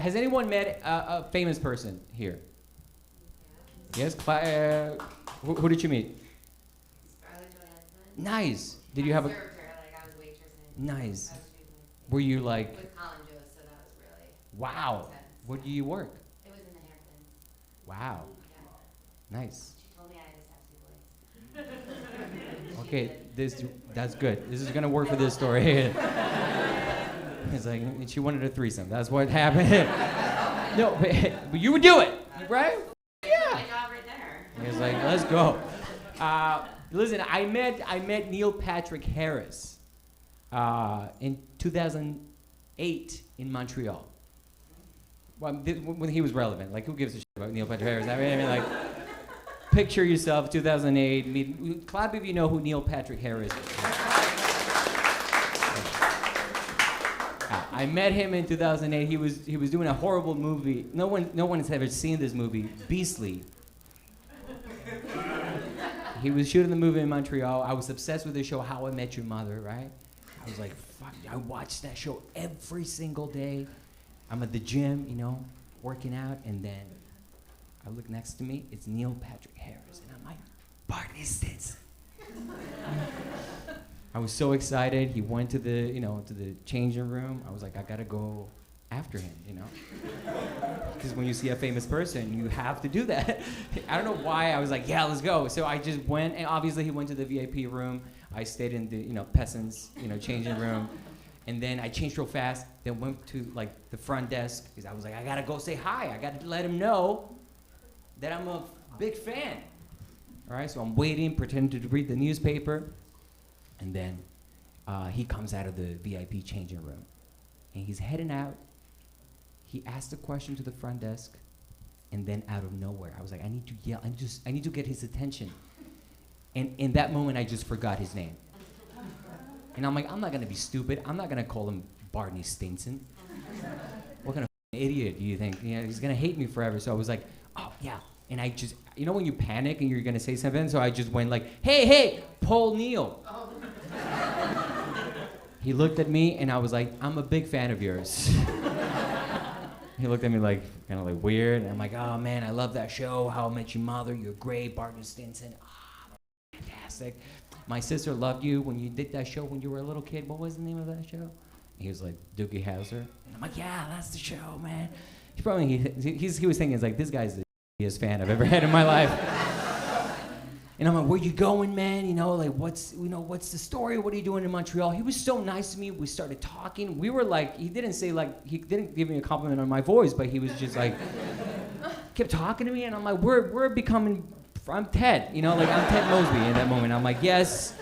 has anyone met a famous person here? Yes. Who did you meet? Nice. Did you have a? Served her, like I was waitressing. Nice. I was choosing Were you like? with Colin Jost, so that was really Wow. intense. Where do you work? It was in the Hamptons. Wow. Yeah. Nice. She told me I just have 2 boys. Okay, that's good. This is gonna work for this story. It's like she wanted a threesome. That's what happened. No, but you would do it, right? Yeah. My job right there. He was like, let's go. Listen, I met Neil Patrick Harris in 2008 in Montreal. Well, when he was relevant. Like, who gives a shit about Neil Patrick Harris? I mean, like, picture yourself, 2008. Clap if you know who Neil Patrick Harris is. I met him in 2008. He was doing a horrible movie. No one has ever seen this movie, Beastly. He was shooting the movie in Montreal. I was obsessed with the show How I Met Your Mother, right? I was like, fuck, I watched that show every single day. I'm at the gym, working out, and then I look next to me, it's Neil Patrick Harris, and I'm like, Barney Stinson. I was so excited. He went to the changing room. I was like, I gotta go after him, Because when you see a famous person, you have to do that. I don't know why. I was like, yeah, let's go. So I just went, and obviously he went to the VIP room. I stayed in the, peasants, changing room. And then I changed real fast, then went to like the front desk, because I was like, I gotta go say hi. I gotta let him know that I'm a big fan. All right, so I'm waiting, pretending to read the newspaper. And then he comes out of the VIP changing room, and he's heading out. He asked a question to the front desk, and then out of nowhere, I was like, I need to yell. I need to get his attention. And in that moment, I just forgot his name. And I'm like, I'm not gonna be stupid. I'm not gonna call him Barney Stinson. What kind of idiot do you think? He's gonna hate me forever. So I was like, oh yeah. And I just, when you panic and you're gonna say something, so I just went like, hey, Paul Neal. He looked at me, and I was like, I'm a big fan of yours. He looked at me like, kind of like weird, and I'm like, oh man, I love that show, How I Met Your Mother, you're great, Barney Stinson, fantastic. My sister loved you when you did that show when you were a little kid. What was the name of that show? And he was like, Doogie Howser. And I'm like, yeah, that's the show, man. He was thinking, it's like, this guy's the biggest fan I've ever had in my life. And I'm like, where you going, man? What's the story? What are you doing in Montreal? He was so nice to me. We started talking. We were like, he didn't give me a compliment on my voice, but he was just like, kept talking to me, and I'm like, I'm Ted, I'm Ted Mosby in that moment. I'm like, yes,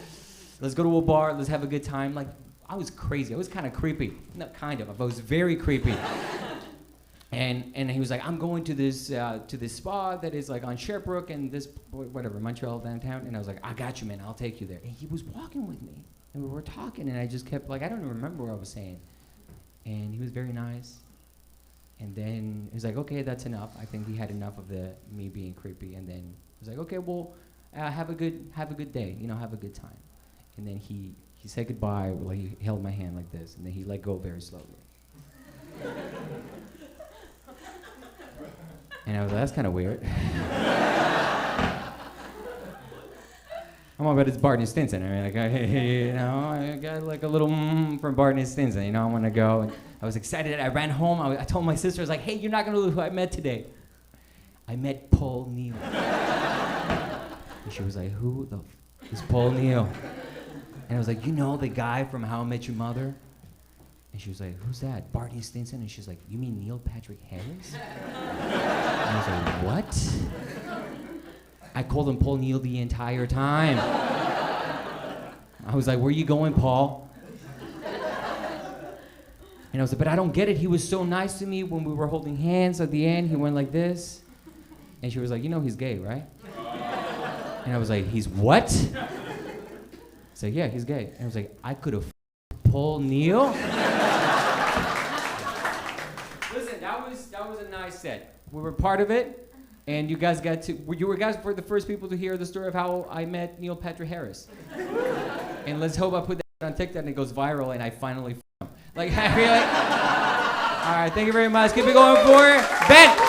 let's go to a bar, let's have a good time. Like, I was crazy. I was kind of creepy. Not kind of, I was very creepy. And he was like, I'm going to this spa that is like on Sherbrooke and this, Montreal downtown. And I was like, I got you, man, I'll take you there. And he was walking with me, and we were talking, and I just kept, like, I don't even remember what I was saying. And he was very nice. And then he was like, okay, that's enough. I think he had enough of me being creepy. And then he was like, okay, well, have a good day, have a good time. And then he said goodbye, like he held my hand like this, and then he let go very slowly. And I was like, that's kind of weird. I'm all about it's Barney Stinson. I mean, like, I got like a little from Barney Stinson. I want to go. And I was excited. I ran home. I told my sister, I was like, hey, you're not going to believe who I met today. I met Paul Neal. And she was like, who the is Paul Neal? And I was like, the guy from How I Met Your Mother? And she was like, who's that? Barney Stinson? And she's like, you mean Neil Patrick Harris? And I was like, what? I called him Paul Neal the entire time. I was like, where are you going, Paul? And I was like, but I don't get it. He was so nice to me when we were holding hands at the end. He went like this. And she was like, he's gay, right? And I was like, he's what? I said, yeah, he's gay. And I was like, I could have Paul Neal? Listen, that was a nice set. We were part of it, and you guys were the first people to hear the story of how I met Neil Patrick Harris. And let's hope I put that on TikTok and it goes viral, and I finally him. Like, I right, thank you very much. Keep it going for Ben.